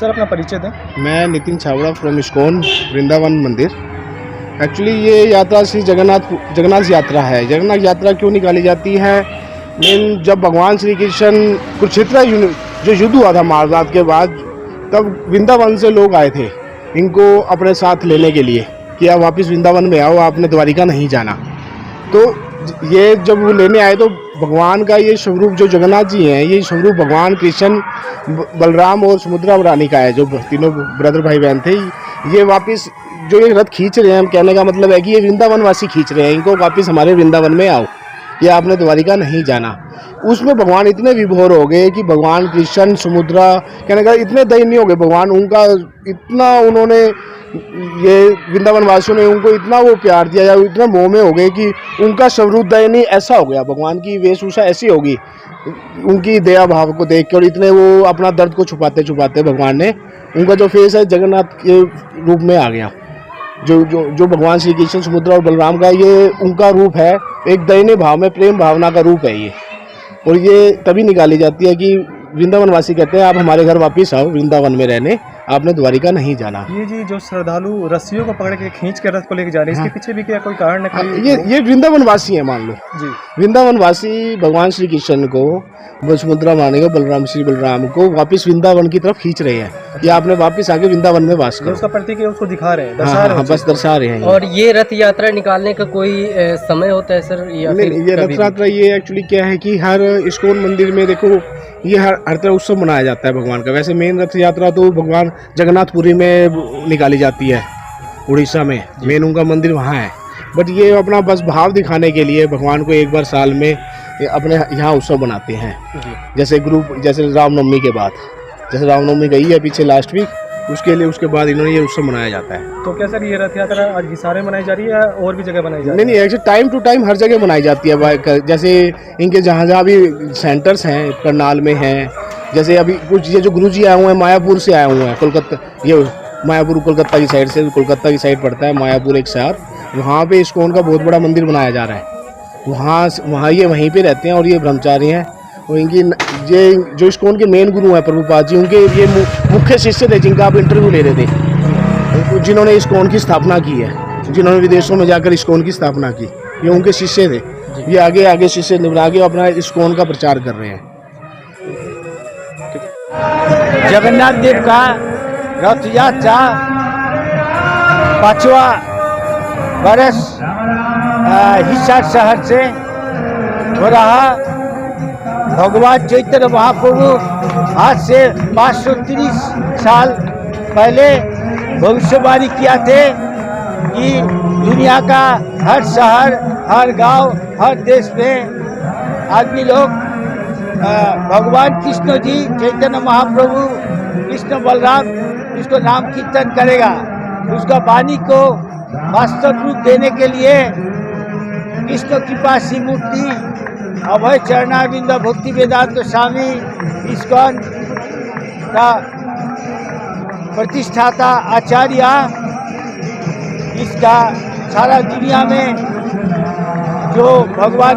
Sir अपना परिचय दें। मैं नितिन छावड़ा फ्रॉम इस्कॉन वृंदावन मंदिर। एक्चुअली ये यात्रा श्री जगन्नाथ यात्रा है। जगन्नाथ यात्रा क्यों निकाली जाती है? मेन जब भगवान श्री कृष्ण कुरुक्षेत्र जो युद्ध हुआ था महाभारत के बाद, तब वृंदावन से लोग आए थे इनको अपने साथ लेने के लिए कि आप वापस वृंदावन में आओ, आपने द्वारिका नहीं जाना। तो ये जब वो लेने आए तो भगवान का ये स्वरूप जो जगन्नाथ जी हैं, ये स्वरूप भगवान कृष्ण, बलराम और सुभद्रा रानी का है, जो तीनों ब्रदर भाई बहन थे। ये वापस जो ये रथ खींच रहे हैं, कहने का मतलब है कि ये वृंदावन वासी खींच रहे हैं इनको, वापस हमारे वृंदावन में आओ, ये आपने द्वारिका नहीं जाना। उसमें भगवान इतने विभोर हो गए कि भगवान कृष्ण, सुभद्रा, कहने का इतने दयनीय हो गए भगवान, उनका इतना उन्होंने, ये वृंदावन वासियों ने उनको इतना वो प्यार दिया, या इतना मोह में हो गए कि उनका स्वरूप दयनीय ऐसा हो गया, भगवान की वेशभूषा ऐसी होगी उनकी दया भाव को देख के, और इतने वो अपना दर्द को छुपाते छुपाते भगवान ने, उनका जो फेस है जगन्नाथ के रूप में आ गया। जो भगवान श्री कृष्ण, सुभद्रा और बलराम का ये उनका रूप है, एक दयनीय भाव में प्रेम भावना का रूप है ये। और ये तभी निकाली जाती है कि वृंदावन वासी कहते हैं आप हमारे घर वापस आओ वृंदावन में रहने, आपने द्वारिका नहीं जाना। ये जी जो श्रद्धालु रस्सियों को पकड़ के खींच के रथ को लेके जा रहे हैं, इसके पीछे भी क्या कोई कारण है? ये वृंदावन वासी है, मान लो जी, वृंदावन वासी भगवान श्री कृष्ण को, सुभद्रा माने को, बलराम को वापस वृंदावन की तरफ खींच रहे हैं कि आपने वापस आके वृंदावन में वास करो। उसका प्रतीक है, उसको दिखा रहे हैं, बस दर्शा रहे हैं। और ये रथ यात्रा निकालने का कोई समय होता है सर? ये रथ यात्रा ये एक्चुअली क्या है कि हर इस्कॉन मंदिर में देखो ये हर तरह उत्सव मनाया जाता है भगवान का। वैसे मेन रथ यात्रा तो भगवान जगन्नाथपुरी में निकाली जाती है, उड़ीसा में मेन उनका मंदिर वहाँ है। बट ये अपना बस भाव दिखाने के लिए भगवान को एक बार साल में अपने यहाँ उत्सव मनाते हैं। जैसे रामनवमी के बाद, जैसे रामनवमी गई है पीछे लास्ट वीक, उसके बाद इन्होंने ये उत्सव मनाया जाता है। तो क्या सर ये रथ यात्रा आज हिसार में मनाई जा रही है और भी जगह बनाई जा रही है? नहीं, ऐसे टाइम टू टाइम हर जगह बनाई जाती है। जैसे इनके जहाँ भी सेंटर्स हैं, करनाल में हैं, जैसे अभी कुछ ये जो गुरुजी आए हुए हैं मायापुर से आए हुए हैं, कोलकाता, ये मायापुर कोलकाता की साइड से, कोलकाता की साइड पड़ता है मायापुर एक शहर, वहाँ पे इस्कॉन का बहुत बड़ा मंदिर बनाया जा रहा है। वहाँ ये वहीं पे रहते हैं और ये ब्रह्मचारी हैं। और इनकी ये जो इस्कॉन के मेन गुरु हैं प्रभुपाद जी, उनके ये मुख्य शिष्य थे जिनका आप इंटरव्यू ले रहे थे, जिन्होंने इस्कॉन की स्थापना की है, जिन्होंने विदेशों में जाकर इस्कॉन की स्थापना की, ये उनके शिष्य थे। ये आगे शिष्य बना के अपना इस्कॉन का प्रचार कर रहे हैं। जगन्नाथ देव का रथ यात्रा 5वां बरस हिसार शहर से हो रहा। भगवान चैतन्य महाप्रभु आज से 530 साल पहले भविष्यवाणी किया थे कि दुनिया का हर शहर, हर गांव, हर देश में आदमी लोग भगवान कृष्ण जी, चैतन्य महाप्रभु, कृष्ण बलराम, इसको नाम कीर्तन करेगा। उसका वाणी को वास्तव रूप देने के लिए कृष्ण कृपा सी मूर्ति अभय चरणारविंद भक्ति वेदांत स्वामी इस्कॉन का प्रतिष्ठाता आचार्य, इसका सारा दुनिया में जो भगवान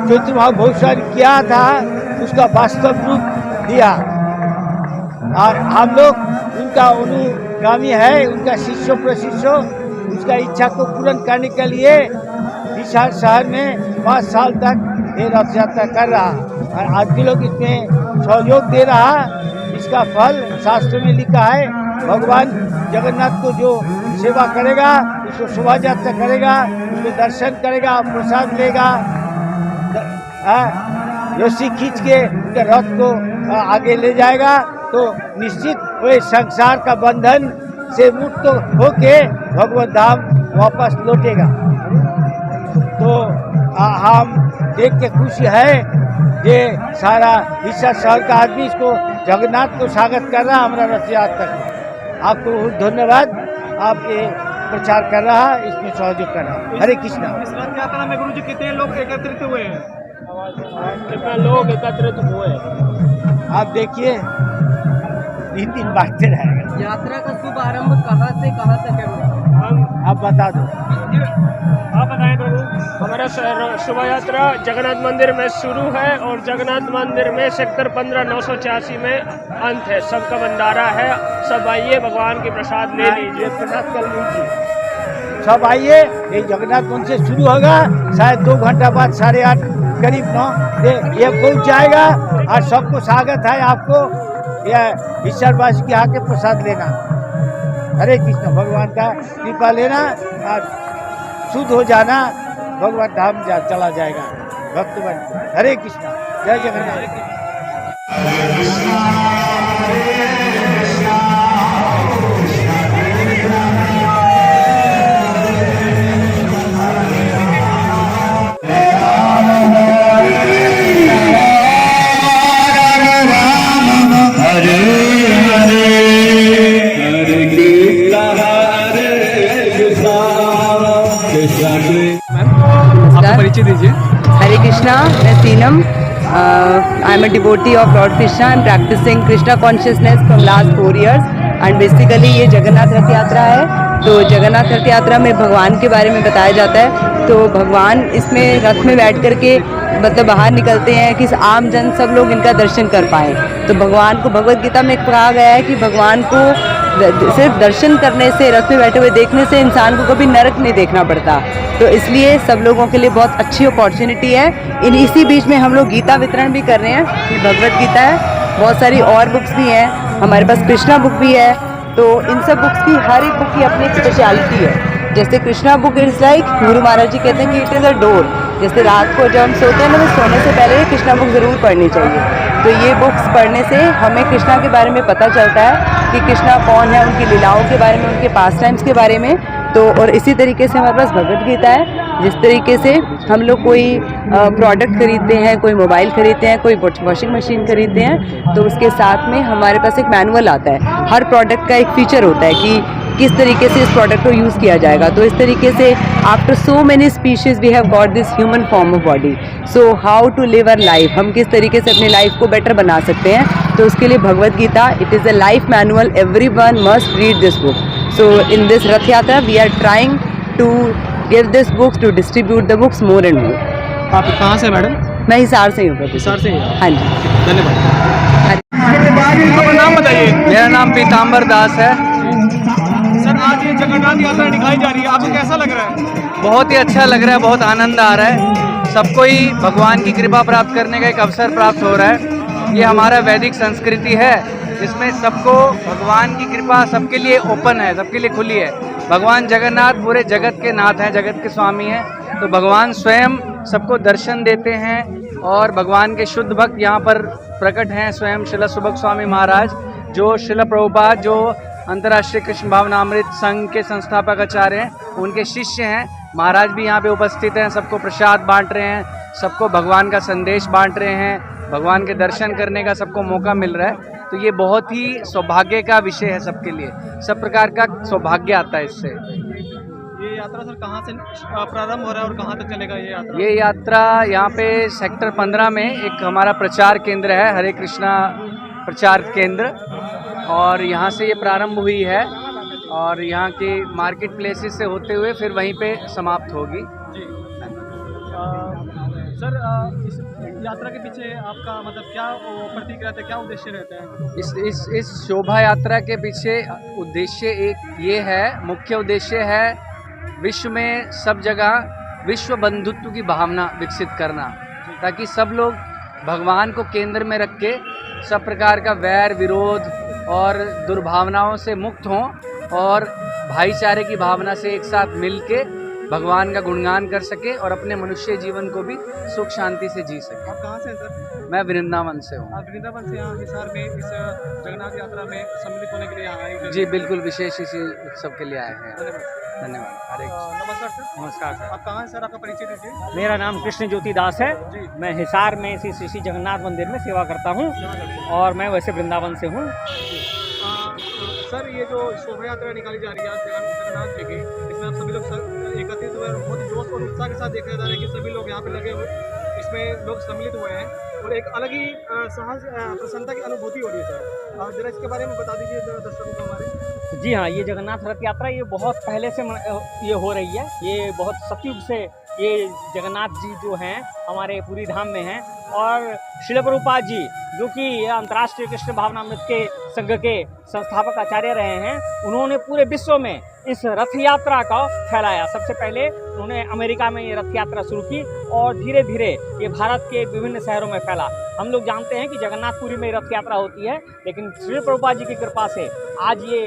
चैतन्य महाप्रभु भविष्यवाणी किया था उसका वास्तव रूप दिया। और हम लोग उनका अनुगामी है, उनका शिष्य प्रशिष्य। उसका इच्छा को पूर्ण करने के लिए हिसार शहर में 5 साल तक ये रथ यात्रा कर रहा और आदमी लोग इसमें सहयोग दे रहा। इसका फल शास्त्र में लिखा है, भगवान जगन्नाथ को जो सेवा करेगा, उसको शोभा यात्रा करेगा, उसको दर्शन करेगा, प्रसाद लेगा, रस्सी खींच के उनके रथ को आगे ले जाएगा, तो निश्चित वे संसार का बंधन से मुक्त होके भगवत धाम वापस लौटेगा। तो हम देख के खुशी है, ये सारा हिस्सा शहर का आदमी इसको जगन्नाथ को स्वागत कर रहा हमारा रथ यात्रा। आपको बहुत धन्यवाद, आप ये प्रचार कर रहा, इसमें सहयोग कर रहा। हरे कृष्णा। इस रथ यात्रा में गुरुजी कितने लोग एकत्रित हुए हैं? कितने लोग एकत्रित हुए आप देखिए, 3 दिन बांटते रहेगा। यात्रा का शुभारंभ कहाँ से कहाँ तक है? आप बता दो। आप बताएं प्रभु। हमारा शोभा यात्रा जगन्नाथ मंदिर में शुरू है और जगन्नाथ मंदिर में सेक्टर 15 986 में अंत है। सबका भंडारा है, सब आइए भगवान के प्रसाद ले लीजिए, प्रसाद कर लीजिए, सब आइए। ये जगन्नाथ मंदिर से शुरू होगा, शायद 2 घंटा बाद 8:30 करीब 9 ये पहुंच जाएगा। और सबको स्वागत है आपको यह ईश्वरवासी के आके प्रसाद लेना। हरे कृष्ण, भगवान का कृपा लेना और शुद्ध हो जाना, भगवान धाम चला जाएगा भक्त बन। हरे कृष्णा, जय जगन्नाथ। आपका परिचय दीजिए। हरे कृष्णा, मैं Seenam. I am a devotee of Lord Krishna. I am practising Krishna consciousness from last 4 years and basically ये जगन्नाथ रथ यात्रा है। तो जगन्नाथ रथ यात्रा में भगवान के बारे में बताया जाता है। तो भगवान इसमें रथ में बैठ करके मतलब बाहर निकलते हैं कि आम जन सब लोग इनका दर्शन कर पाएँ। तो भगवान को भगवत गीता में कहा गया है कि भगवान को सिर्फ दर्शन करने से, रथ में बैठे हुए देखने से इंसान को कभी नरक नहीं देखना पड़ता। तो इसलिए सब लोगों के लिए बहुत अच्छी अपॉर्चुनिटी है। इसी बीच में हम लोग गीता वितरण भी कर रहे हैं। ये भगवत गीता है, बहुत सारी और बुक्स भी हैं, हमारे पास कृष्णा बुक भी है। तो इन सब बुक्स की हर एक बुक की अपनी एक स्पेशलिटी है। जैसे Krishna book is like, Guru Maharaj जी कहते हैं कि इट इज़ अ डोर। जैसे रात को जब हम सोते हैं ना, तो सोने से पहले कृष्णा बुक ज़रूर पढ़नी चाहिए। तो ये बुक्स पढ़ने से हमें कृष्णा के बारे में पता चलता है कि कृष्णा कौन है, उनकी लीलाओं के बारे में, उनके पास टाइम्स के बारे में। तो और इसी तरीके से हमारे पास भगवत गीता है। जिस तरीके से हम लोग कोई प्रोडक्ट खरीदते हैं, कोई मोबाइल खरीदते हैं, कोई वॉशिंग मशीन खरीदते हैं, तो उसके साथ में हमारे पास एक मैनुअल आता है। हर प्रोडक्ट का एक फीचर होता है कि किस तरीके से इस प्रोडक्ट को यूज़ किया जाएगा। तो इस तरीके से after so many species we have got this human form of body. So how to live our life, हम किस तरीके से अपनी लाइफ को बेटर बना सकते हैं। तो उसके लिए Bhagavad Gita it is a life manual, everyone must read this book. So in this Rath Yatra we are trying to give this books, to distribute the books more and more. आप कहाँ से मैडम? मैं हिसार से ही हूँ। हिसार से ही हैं? हाँ जी, धन्यवाद। अपना नाम बताइए। मेरा नाम पीताम्बर दास है। सर, आज ये जगन्नाथ यात्रा निकाली जा रही है, आपको कैसा लग रहा है? बहुत ही अच्छा लग रहा है, बहुत आनंद आ रहा है। सबको ही भगवान की कृपा प्राप्त करने का एक अवसर प्राप्त हो रहा है। ये हमारा वैदिक संस्कृति है जिसमें सबको भगवान की कृपा सबके लिए ओपन है, सबके लिए खुली है। भगवान जगन्नाथ पूरे जगत के नाथ हैं, जगत के स्वामी हैं। तो भगवान स्वयं सबको दर्शन देते हैं और भगवान के शुद्ध भक्त यहाँ पर प्रकट हैं। स्वयं श्रील सुभग स्वामी महाराज, जो श्रील प्रभुपाद, जो अंतर्राष्ट्रीय कृष्ण भावनामृत संघ के संस्थापक आचार्य हैं, उनके शिष्य हैं। महाराज भी यहाँ पे उपस्थित हैं, सबको प्रसाद बांट रहे हैं, सबको भगवान का संदेश बांट रहे हैं, भगवान के दर्शन करने का सबको मौका मिल रहा है। तो ये बहुत ही सौभाग्य का विषय है सबके लिए, सब प्रकार का सौभाग्य आता है इससे। ये यात्रा सर कहाँ से प्रारंभ हो रहा है और कहाँ तक चलेगा ये यात्रा? ये यात्रा यहाँ पे सेक्टर 15 में एक हमारा प्रचार केंद्र है, हरे कृष्णा प्रचार केंद्र, और यहाँ से ये प्रारंभ हुई है और यहाँ के मार्केट प्लेसेस से होते हुए फिर वहीं पे समाप्त होगी। जी। सर, इस यात्रा के पीछे आपका मतलब क्या प्रतीक रहता है, क्या उद्देश्य रहता है? इस शोभा यात्रा के पीछे उद्देश्य एक ये है, मुख्य उद्देश्य है विश्व में सब जगह विश्व बंधुत्व की भावना विकसित करना, ताकि सब लोग भगवान को केंद्र में रख के सब प्रकार का वैर विरोध और दुर्भावनाओं से मुक्त हों और भाईचारे की भावना से एक साथ मिल के भगवान का गुणगान कर सके और अपने मनुष्य जीवन को भी सुख शांति से जी सके। आप कहाँ से हैं सर? मैं वृंदावन से हूँ। आप वृंदावन से यहाँ हिसार में इस जगन्नाथ यात्रा में सम्मिलित होने के लिए आए हैं? जी बिल्कुल, विशेष इसी उत्सव के लिए आए हैं। धन्यवाद। धन्यवाद। हरे कृष्ण। नमस्कार सर। नमस्कार सर, आप कहाँ हैं सर? आपका परिचय दीजिए। मेरा नाम कृष्ण ज्योति दास है। जी। मैं हिसार में श्री जगन्नाथ मंदिर में सेवा करता हूँ और मैं वैसे वृंदावन से हूँ। सर, ये जो शोभा यात्रा निकाली जा रही है जगन्नाथ जी की, इसमें आप सभी लोग एकत्रित हुए हैं, बहुत ही जोश और उत्साह के साथ देखा जा रहा है कि सभी लोग यहाँ पे लगे हुए, इसमें लोग सम्मिलित हुए हैं और एक अलग ही साहस प्रसन्नता की अनुभूति हो रही है सर। जरा इसके बारे में बता दीजिए दर्शकों को हमारे। जी हाँ, ये जगन्नाथ रथ यात्रा ये बहुत पहले से ये हो रही है। ये बहुत सतयुग से ये जगन्नाथ जी जो हैं हमारे पूरी धाम में हैं। और श्रील प्रभुपाद जी जो कि अंतर्राष्ट्रीय कृष्ण भावनामृत के संघ के संस्थापक आचार्य रहे हैं, उन्होंने पूरे विश्व में इस रथ यात्रा का फैलाया। सबसे पहले उन्होंने अमेरिका में ये रथ यात्रा शुरू की और धीरे धीरे ये भारत के विभिन्न शहरों में फैला। हम लोग जानते हैं कि जगन्नाथपुरी में रथ यात्रा होती है, लेकिन श्री प्रभुपाद जी की कृपा से आज ये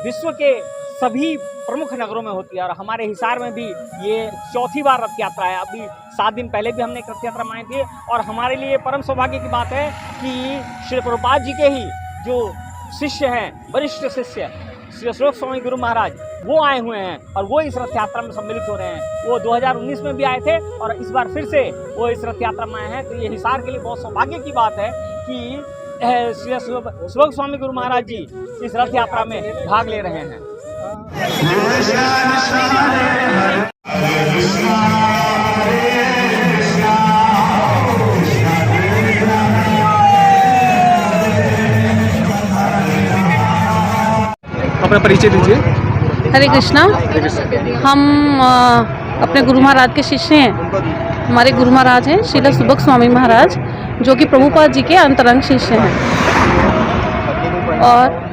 विश्व के सभी प्रमुख नगरों में होती है। और हमारे हिसार में भी ये चौथी बार रथ यात्रा है। अभी 7 दिन पहले भी हमने एक रथ यात्रा मनाई थी और हमारे लिए परम सौभाग्य की बात है कि श्री प्रभुपाद जी के ही जो शिष्य हैं, वरिष्ठ शिष्य श्री अशोक स्वामी गुरु महाराज, वो आए हुए हैं और वो इस रथ यात्रा में सम्मिलित हो रहे हैं। वो 2019 में भी आए थे और इस बार फिर से वो इस रथ यात्रा में आए हैं। तो ये हिसार के लिए बहुत सौभाग्य की बात है कि श्री अशोक स्वामी गुरु महाराज जी इस रथ यात्रा में भाग ले रहे हैं। अपना परिचय दीजिए। हरे कृष्णा। हम अपने गुरु महाराज के शिष्य हैं। हमारे गुरु महाराज हैं श्रील सुबक स्वामी महाराज, जो कि प्रभुपाद जी के अंतरंग शिष्य हैं। और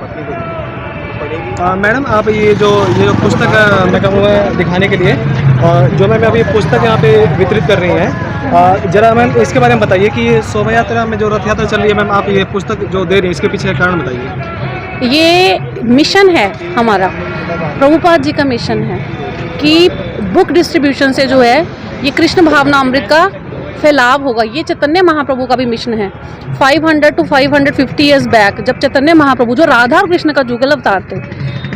मैडम, आप ये जो पुस्तक मैं कहूँगा दिखाने के लिए और जो मैम अभी पुस्तक यहाँ पे वितरित कर रही हैं, जरा मैम इसके बारे में बताइए कि ये शोभा यात्रा में जो रथ यात्रा चल रही है, मैम आप ये पुस्तक जो दे रही हैं इसके पीछे का कारण बताइए। ये मिशन है हमारा, प्रभुपाद जी का मिशन है कि बुक डिस्ट्रीब्यूशन से जो है ये कृष्ण भावनामृत का फैलाव होगा। ये चैतन्य महाप्रभु का भी मिशन है। 500 to 550 ईयर्स बैक जब चैतन्य महाप्रभु, जो राधा और कृष्ण का जुगल अवतार थे,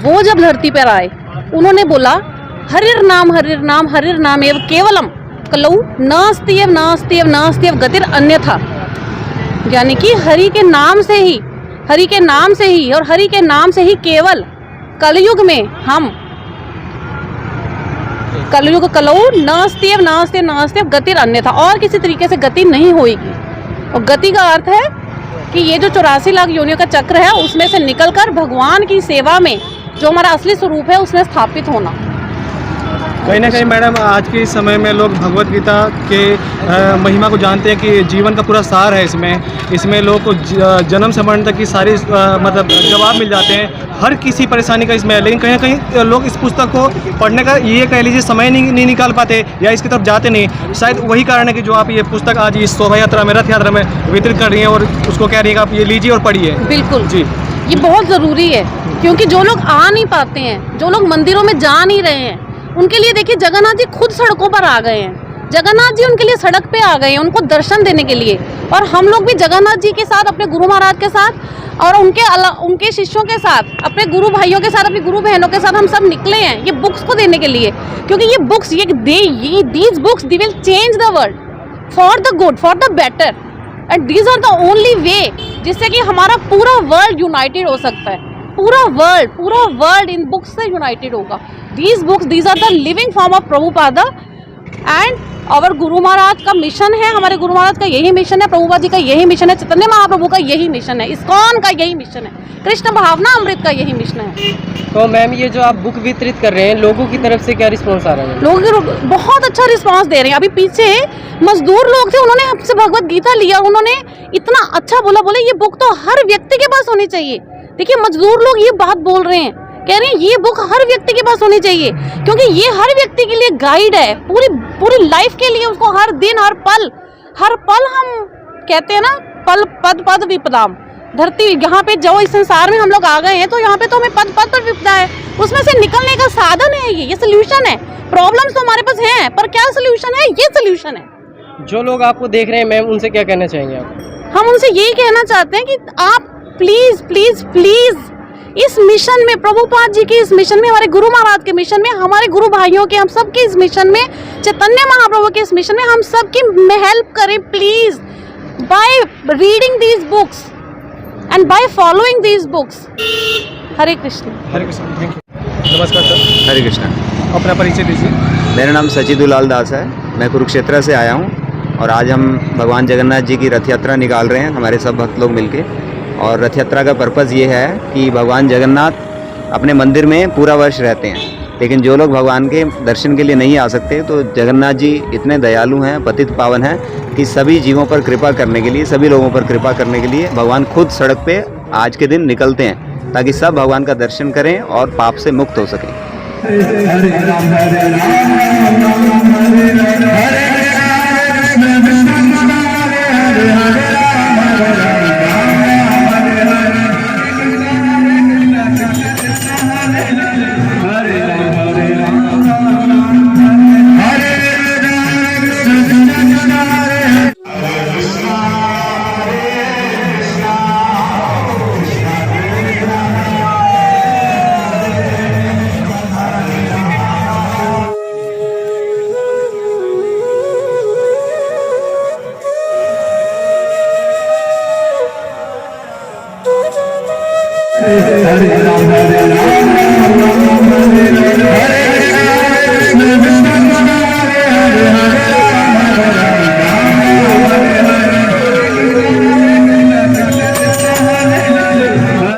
वो जब धरती पर आए, उन्होंने बोला हरिर नाम एव केवलम कलौ नास्ति एव गतिर अन्यथा। यानी कि हरि के नाम से ही और हरि के नाम से ही केवल कलयुग में हम कलयुग कलौ नास्ति गतिर अन्यथा, और किसी तरीके से गति नहीं होगी। और गति का अर्थ है कि ये जो 84 लाख योनियों का चक्र है उसमें से निकलकर भगवान की सेवा में जो हमारा असली स्वरूप है उसमें स्थापित होना। कहीं ना कहीं मैडम आज के समय में लोग भगवत गीता के महिमा को जानते हैं कि जीवन का पूरा सार है इसमें लोगों को जन्म से मरण तक की सारी मतलब जवाब मिल जाते हैं हर किसी परेशानी का इसमें। लेकिन कहीं ना कहीं लोग इस पुस्तक को पढ़ने का ये कह लीजिए समय नहीं निकाल पाते या इसकी तरफ जाते नहीं। शायद वही कारण है कि जो आप ये पुस्तक आज इस शोभा यात्रा में, रथ यात्रा में वितरित कर रही हैं और उसको कह रही हैं कि आप ये लीजिए और पढ़िए। बिल्कुल जी, ये बहुत ज़रूरी है क्योंकि जो लोग आ नहीं पाते हैं, जो लोग मंदिरों में जा नहीं रहे हैं, उनके लिए देखिए जगन्नाथ जी खुद सड़कों पर आ गए हैं। जगन्नाथ जी उनके लिए सड़क पे आ गए हैं उनको दर्शन देने के लिए। और हम लोग भी जगन्नाथ जी के साथ, अपने गुरु महाराज के साथ और उनके शिष्यों के साथ, अपने गुरु भाइयों के साथ, अपनी गुरु बहनों के साथ हम सब निकले हैं ये बुक्स को देने के लिए। क्योंकि ये books these books they will change the world for the good, for the better, and these are the only way जिससे कि हमारा पूरा वर्ल्ड यूनाइटेड हो सकता है। पूरा वर्ल्ड इन बुक्स से यूनाइटेड होगा। These books, these are the living form of Prabhupada and our Guru Maharaj का मिशन है। हमारे गुरु महाराज का यही मिशन है, प्रभुपाद जी का यही मिशन है, चैतन्य महाप्रभु का यही मिशन है, इस्कॉन का यही मिशन है, कृष्ण भावना अमृत का यही मिशन है। तो मैम ये जो आप बुक वितरित कर रहे हैं, लोगों की तरफ से क्या रिस्पांस आ रहा है? लोग बहुत अच्छा रिस्पांस दे रहे हैं। अभी पीछे मजदूर लोग थे, उन्होंने हमसे भगवत गीता लिया, उन्होंने इतना अच्छा बोले ये बुक तो हर व्यक्ति के पास होनी चाहिए। देखिए मजदूर लोग ये बात बोल रहे हैं, कह रहे हैं ये बुक हर व्यक्ति के पास होनी चाहिए क्योंकि ये हर व्यक्ति के लिए गाइड है पूरी लाइफ के लिए। उसको हर दिन हर पल हम कहते हैं ना, पल पद विपदाम, धरती यहाँ पे जो इस संसार में हम लोग आ गए हैं तो यहाँ पे तो हमें पद पर विपदा है, उसमें से निकलने का साधन है ये सोल्यूशन है। प्रॉब्लम्स तो हमारे पास हैं पर क्या सोल्यूशन है? ये सोल्यूशन है। जो लोग आपको देख रहे हैं मैम, उनसे क्या कहना चाहेंगे आप? हम उनसे यही कहना चाहते हैं कि आप प्लीज इस मिशन में, प्रभुपाद जी के इस मिशन में, हमारे गुरु महाराज के मिशन में, हमारे गुरु भाइयों के, हम सब के इस मिशन में, चैतन्य महाप्रभु के इस मिशन में हम सब की हेल्प करें please, by reading these books and by following these books. Hare Krishna. Hare Krishna. Thank you. नमस्कार सर। हरे कृष्ण। अपना परिचय दीजिए। मेरा नाम सचिदुलाल दास है, मैं कुरुक्षेत्र से आया हूँ और आज हम भगवान जगन्नाथ जी की रथ यात्रा निकाल रहे हैं, हमारे सब भक्त लोग मिलके। और रथ यात्रा का पर्पज़ ये है कि भगवान जगन्नाथ अपने मंदिर में पूरा वर्ष रहते हैं लेकिन जो लोग भगवान के दर्शन के लिए नहीं आ सकते, तो जगन्नाथ जी इतने दयालु हैं, पतित पावन हैं कि सभी जीवों पर कृपा करने के लिए, सभी लोगों पर कृपा करने के लिए भगवान खुद सड़क पे आज के दिन निकलते हैं, ताकि सब भगवान का दर्शन करें और पाप से मुक्त हो सकें। हरे राम